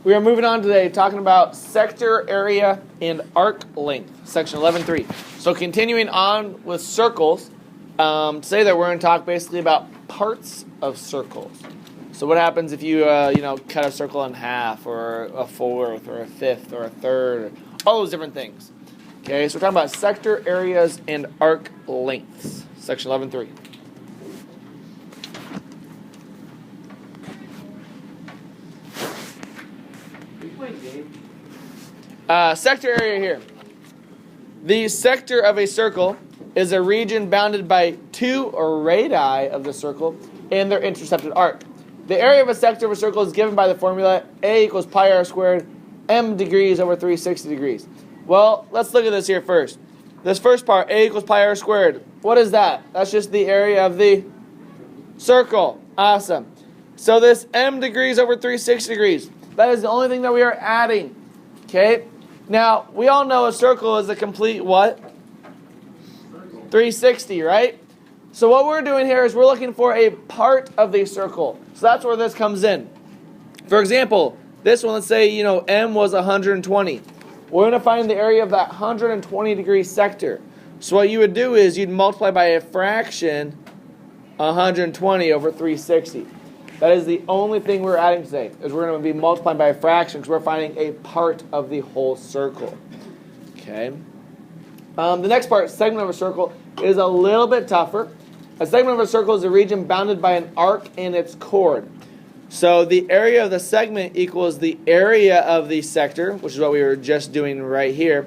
We are moving on today talking about sector area and arc length, section 11.3. So continuing on with circles, today that we're going to talk basically about parts of circles. So what happens if you cut a circle in half, or a fourth, or a fifth, or a third, all those different things. Okay, so we're talking about sector areas and arc lengths, section 11.3. Sector area here. The sector of a circle is a region bounded by two radii of the circle and their intercepted arc. The area of a sector of a circle is given by the formula A equals pi r squared m degrees over 360 degrees. Well, let's look at this here first. This first part, A equals pi r squared. What is that? That's just the area of the circle. Awesome. So this m degrees over 360 degrees, that is the only thing that we are adding. Okay? Now, we all know a circle is a complete what? 360, right? So what we're doing here is we're looking for a part of the circle. So that's where this comes in. For example, this one, let's say, m was 120. We're going to find the area of that 120 degree sector. So what you would do is you'd multiply by a fraction 120 over 360. That is the only thing we're adding today, is we're going to be multiplying by a fraction because we're finding a part of the whole circle. Okay. The next part, segment of a circle, is a little bit tougher. A segment of a circle is a region bounded by an arc and its chord. So the area of the segment equals the area of the sector, which is what we were just doing right here.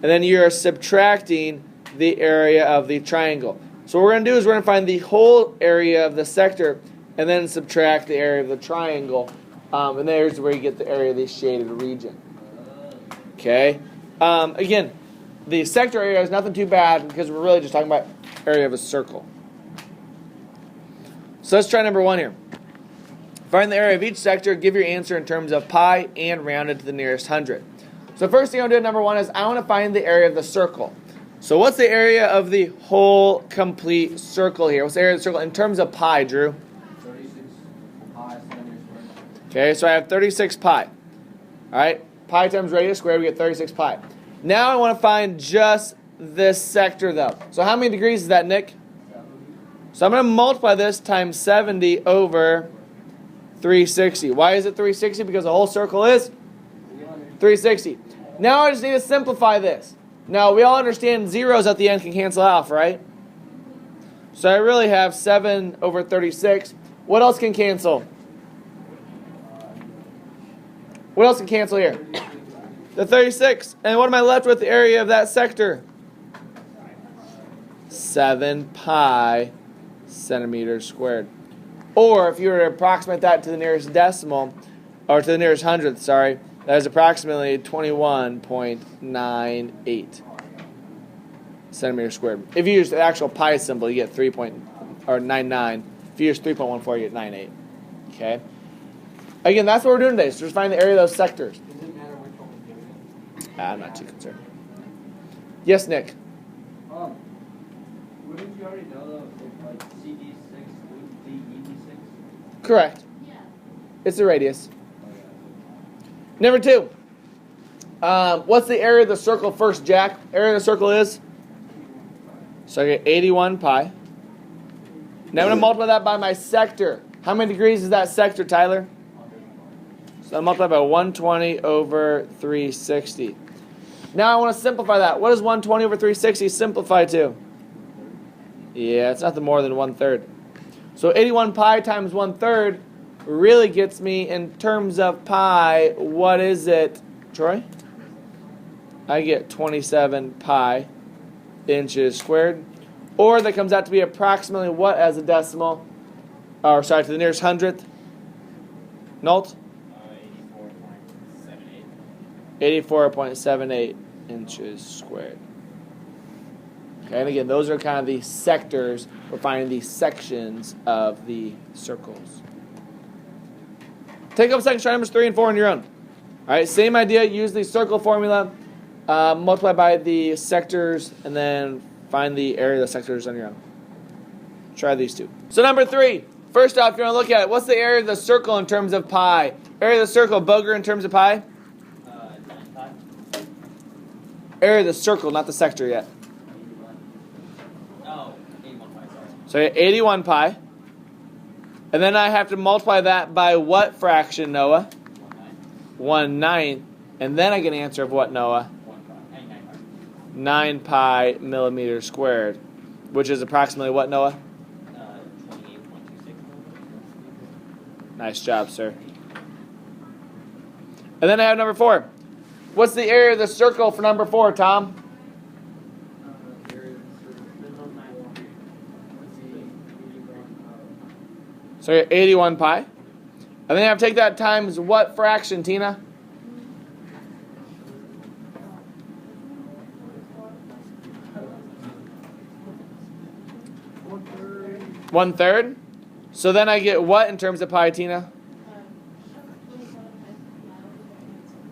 And then you're subtracting the area of the triangle. So what we're going to do is we're going to find the whole area of the sector and then subtract the area of the triangle. And there's where you get the area of the shaded region. Okay? Again, the sector area is nothing too bad because we're really just talking about area of a circle. So let's try number one here. Find the area of each sector, give your answer in terms of pi, and round it to the nearest hundred. So first thing I'm going to do at number one is I want to find the area of the circle. So what's the area of the whole complete circle here? What's the area of the circle in terms of pi, Drew? 36 pi centimeters squared. Okay, so I have 36 pi. All right, pi times radius squared, we get 36 pi. Now I want to find just this sector, though. So how many degrees is that, Nick? 70. So I'm going to multiply this times 70 over 360. Why is it 360? Because the whole circle is 360. Now I just need to simplify this. Now we all understand zeros at the end can cancel off, right? So I really have 7 over 36. What else can cancel? What else can cancel here? The 36. And what am I left with the area of that sector? 7 pi centimeters squared. Or if you were to approximate that to the nearest decimal, or to the nearest hundredth, sorry, that is approximately 21.98 centimeters squared. If you use the actual pi symbol, you get 3.99. If you use 3.14, you get 98. Okay? Again, that's what we're doing today. So just find the area of those sectors. Does it matter which one we're doing? I'm not too concerned. Yes, Nick? Wouldn't you already know though if like CD6 would be ED6? Correct. Yeah. It's the radius. Okay. Number two. What's the area of the circle first, Jack? Area of the circle is? So I get 81 pi. Now I'm going to multiply that by my sector. How many degrees is that sector, Tyler? So I multiply by 120 over 360. Now I want to simplify that. What does 120 over 360 simplify to? Yeah, it's nothing more than 1/3. So 81 pi times 1/3 really gets me in terms of pi. What is it, Troy? I get 27 pi inches squared. Or that comes out to be approximately what as a decimal? Or sorry, to the nearest hundredth? Nolt? 84.78 inches squared. Okay, and again, those are kind of the sectors. We're finding the sections of the circles. Take up sections, try numbers 3 and 4 on your own. All right, same idea. Use the circle formula, multiply by the sectors, and then find the area of the sectors on your own. Try these two. So number 3. First off, you're going to look at it. What's the area of the circle in terms of pi? Area of the circle, Boger, in terms of pi? 9 pi. Area of the circle, not the sector yet. 81. Oh, 81 pi, sorry. So 81 pi. And then I have to multiply that by what fraction, Noah? 1/9. And then I get an answer of what, Noah? 1 pi. 9 pi. 9 pi millimeters squared, which is approximately what, Noah? 28.26. Nice job, sir. And then I have number 4. What's the area of the circle for number 4, Tom? So 81 pi. And then I have to take that times what fraction, Tina? One third. So then I get what in terms of pi, Tina?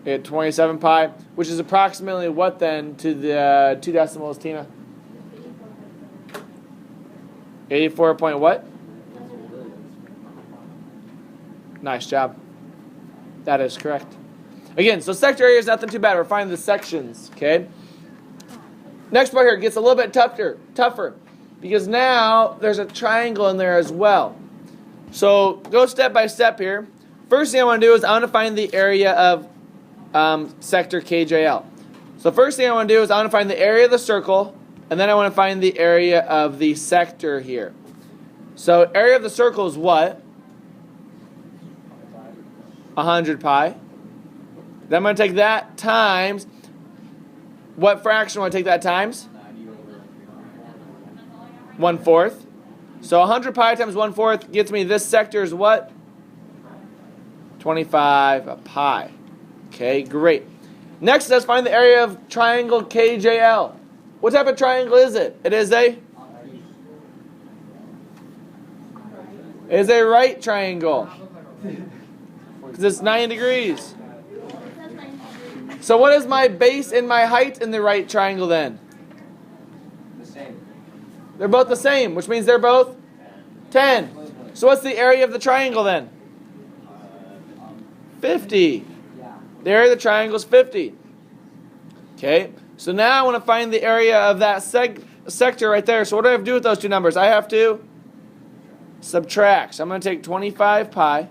I get 27 pi, which is approximately what then to the 2 decimals, Tina? 84 point what? Nice job. That is correct. Again, so sector area is nothing too bad. We're finding the sections, okay? Next part here gets a little bit tougher because now there's a triangle in there as well. So go step by step here. First thing I want to do is I want to find the area of sector KJL. So first thing I want to do is I want to find the area of the circle, and then I want to find the area of the sector here. So area of the circle is what? 100 pi. Then I'm going to take that times, what fraction will I take that times? 1/4. So 100 pi times 1/4 gets me this sector is what? 25 pi. Okay, great. Next, let's find the area of triangle KJL. What type of triangle is it? It is a right triangle. Because it's 90 degrees. So what is my base and my height in the right triangle then? The same. They're both the same, which means they're both 10. So what's the area of the triangle then? 50. The area of the triangle is 50. Okay, so now I want to find the area of that sector right there. So what do I have to do with those two numbers? I have to subtract. So I'm going to take 25 pi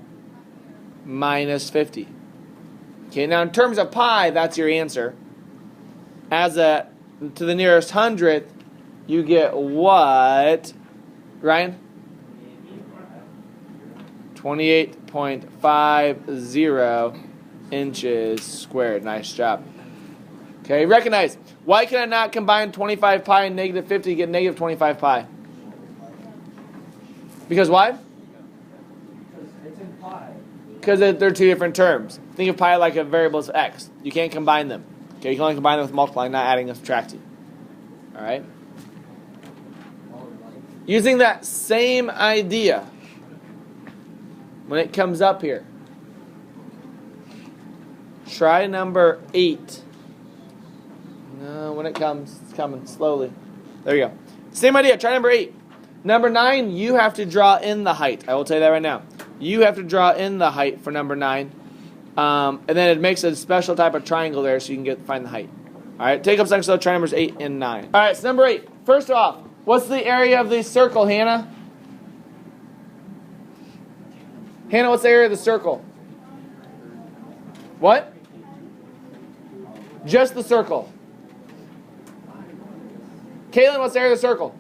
minus 50. Okay, now in terms of pi, that's your answer. As to the nearest hundredth, you get what, Ryan? 28.50 inches squared. Nice job. Okay, recognize. Why can I not combine 25 pi and negative 50 to get negative 25 pi? Because why? It's in pi. Because they're two different terms. Think of pi like a variable of x. You can't combine them. Okay, you can only combine them with multiplying, not adding or subtracting. All right? Using that same idea, when it comes up here, try number 8. No, when it comes, it's coming slowly. There you go. Same idea. Try number 8. Number 9, you have to draw in the height. I will tell you that right now. You have to draw in the height for number 9. And then it makes a special type of triangle there so you can find the height. All right, take up section, so try numbers 8 and 9. All right, so number 8. First off, what's the area of the circle, Hannah? Hannah, what's the area of the circle? What? Just the circle. Kaylin, what's the area of the circle?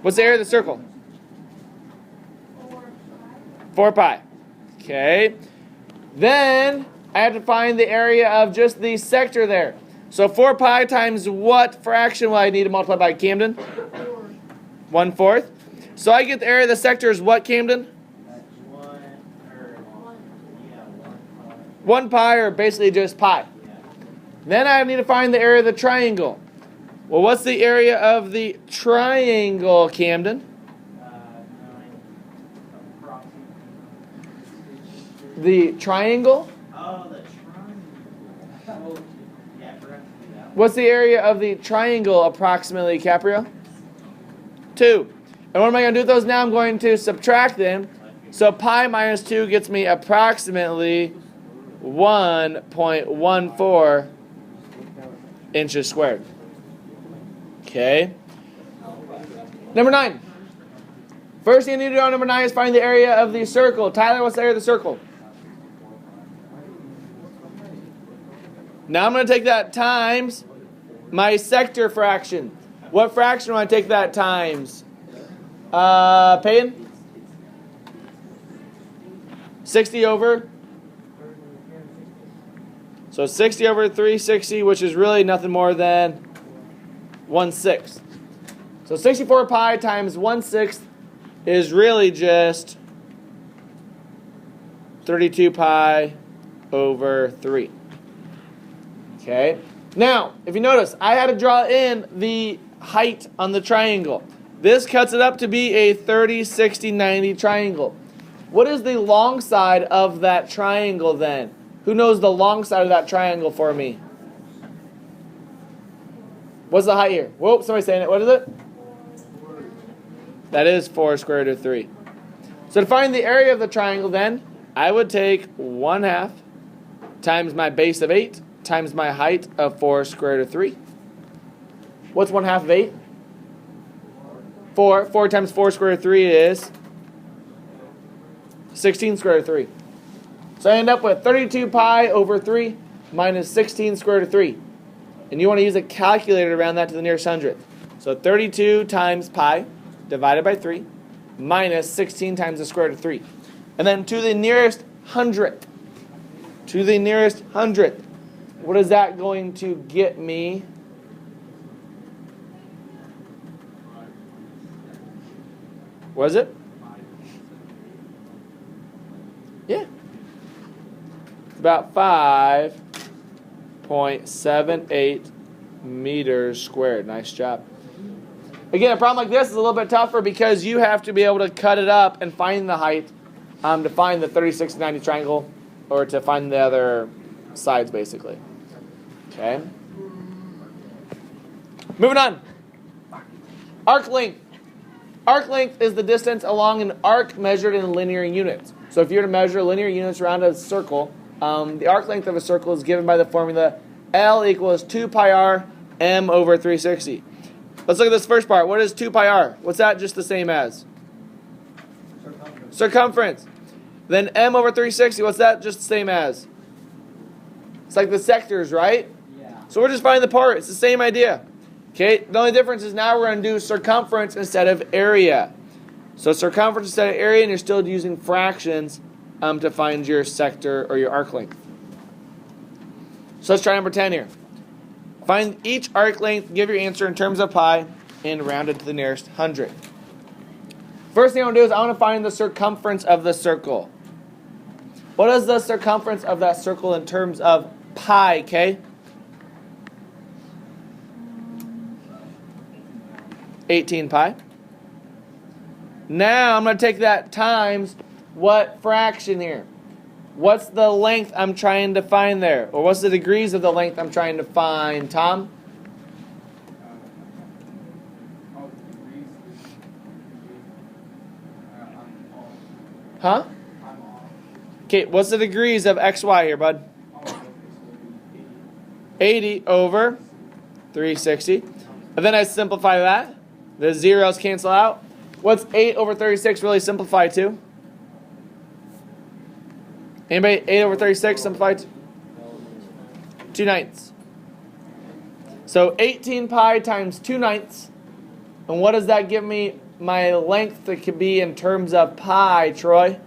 What's the area of the circle? 4 pi. Okay. Then I have to find the area of just the sector there. So 4 pi times what fraction will I need to multiply by, Camden? 1/4. So I get the area of the sector is what, Camden? 1 pi, or basically just pi. Then I need to find the area of the triangle. Well, what's the area of the triangle, Camden? 9. The triangle? Oh, the triangle. Yeah, I forgot to do that. What's the area of the triangle approximately, Caprio? 2. And what am I going to do with those now? I'm going to subtract them So pi minus 2 gets me approximately 1.14 inches squared. Okay. Number 9. First thing you need to do on number 9 is find the area of the circle. Tyler, what's the area of the circle? Now I'm going to take that times my sector fraction. What fraction do I take that times? Payton? 60 over? So 60 over 360, which is really nothing more than 1/6. So 64 pi times 1/6 is really just 32 pi over 3. Okay. Now, if you notice, I had to draw in the height on the triangle. This cuts it up to be a 30, 60, 90 triangle. What is the long side of that triangle then? Who knows the long side of that triangle for me? What's the height here? Whoa, somebody's saying it. What is it? That is 4 square root of 3. So to find the area of the triangle then, I would take 1/2 times my base of 8 times my height of 4 square root of 3. What's 1/2 of 8? 4. 4 times 4 square root of 3 is 16 square root of 3. So I end up with 32 pi over 3 minus 16 square root of 3. And you want to use a calculator around that to the nearest hundredth. So 32 times pi divided by 3 minus 16 times the square root of 3. And then to the nearest hundredth. To the nearest hundredth. What is that going to get me? What is it? Yeah. It's about 5.78 meters squared. Nice job. Again, a problem like this is a little bit tougher because you have to be able to cut it up and find the height to find the 36 to 90 triangle or to find the other sides, basically. Okay. Moving on. Arc length. Arc length is the distance along an arc measured in linear units. So if you were to measure linear units around a circle, the arc length of a circle is given by the formula L equals 2 pi r m over 360. Let's look at this first part. What is 2 pi r? What's that just the same as? Circumference. Then m over 360, what's that just the same as? It's like the sectors, right? Yeah. So we're just finding the part. It's the same idea. Okay, the only difference is now we're going to do circumference instead of area. So circumference instead of area, and you're still using fractions to find your sector or your arc length. So let's try number 10 here. Find each arc length, give your answer in terms of pi, and round it to the nearest hundredth. First thing I want to do is I want to find the circumference of the circle. What is the circumference of that circle in terms of pi, okay? 18 pi. Now I'm going to take that times what fraction here? What's the length I'm trying to find there? Or what's the degrees of the length I'm trying to find, Tom? Huh? Okay, what's the degrees of xy here, bud? 80 over 360. And then I simplify that. The zeros cancel out. What's 8 over 36 really simplify to? Anybody? 8 over 36 simplified? 2/9. So 18 pi times 2/9. And what does that give me my length that could be in terms of pi, Troy?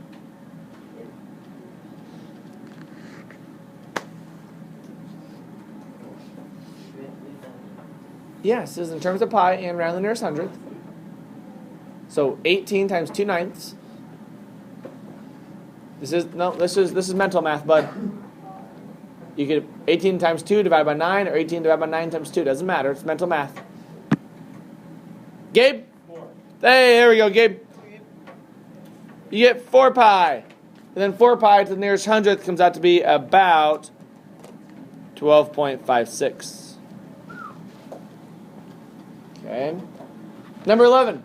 Yes, this is in terms of pi and round the nearest hundredth. So 18 times 2/9. This is mental math, bud. You could 18 times 2 divided by 9 or 18 divided by 9 times 2. Doesn't matter. It's mental math. Gabe? 4. Hey, there we go, Gabe. You get 4 pi. And then 4 pi to the nearest hundredth comes out to be about 12.56. Okay. Number 11.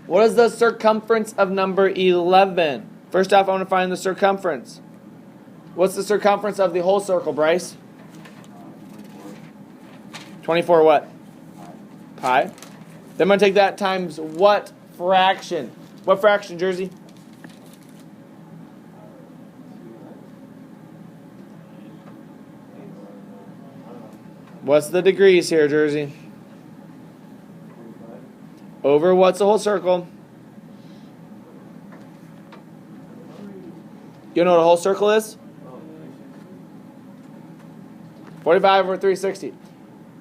What is the circumference of number 11? First off, I want to find the circumference. What's the circumference of the whole circle, Bryce? 24 what? Pi. Then I'm going to take that times what fraction? What fraction, Jersey? What's the degrees here, Jersey? Over what's the whole circle? You know what a whole circle is? 45 over 360.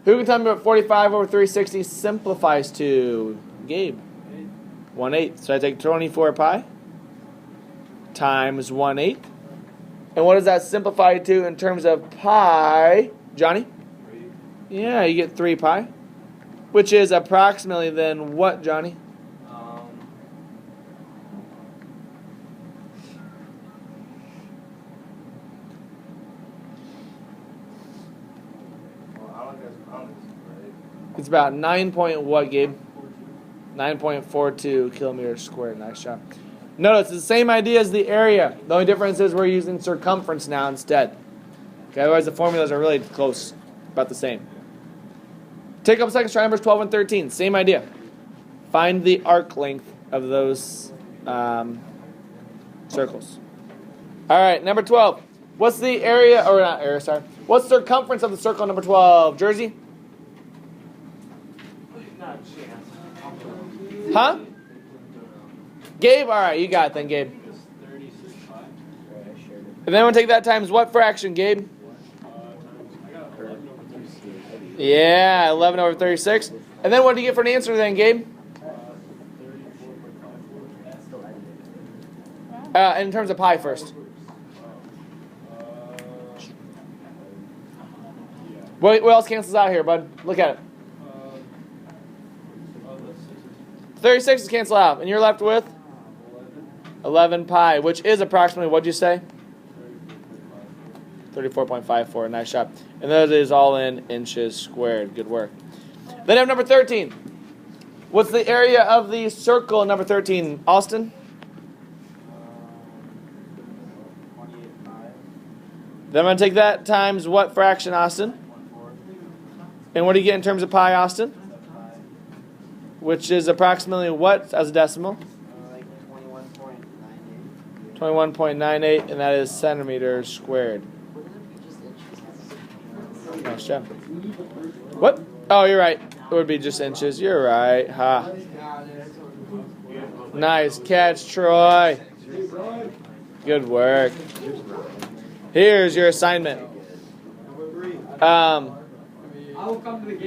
Who can tell me what 45 over 360 simplifies to? Gabe. 1/8. So I take 24 pi times 1/8. And what does that simplify to in terms of pi? Johnny? 3. Yeah, you get 3 pi. Which is approximately then what, Johnny? It's about 9 point what, Gabe? 9.42 kilometers squared. Nice job. Notice it's the same idea as the area. The only difference is we're using circumference now instead. Okay, otherwise the formulas are really close, about the same. Take up seconds, try numbers 12 and 13. Same idea. Find the arc length of those circles. All right, number 12. What's the area, or not area, sorry. What's the circumference of the circle number 12? Jersey? Not a chance. Huh? Gabe? All right, you got it then, Gabe. It's 36 pi. And then we'll take that times what fraction, Gabe? I got 11 over 36. Yeah, 11 over 36. And then what do you get for an answer then, Gabe? 34.54. In terms of pi first. What else cancels out here, bud? Look at it. 36 is cancel out. And you're left with? 11 pi, which is approximately, what'd you say? 34.54. Nice shot. And that is all in inches squared. Good work. Then I have number 13. What's the area of the circle number 13? Austin? 28 pi. Then I'm going to take that times what fraction, Austin? 1/4. And what do you get in terms of pi, Austin? Which is approximately what as a decimal? Like 21.98. 21.98, and that is centimeters squared. Nice job. What? Oh, you're right. It would be just inches. You're right. Ha. Nice catch, Troy. Good work. Here's your assignment. I'll come to the game.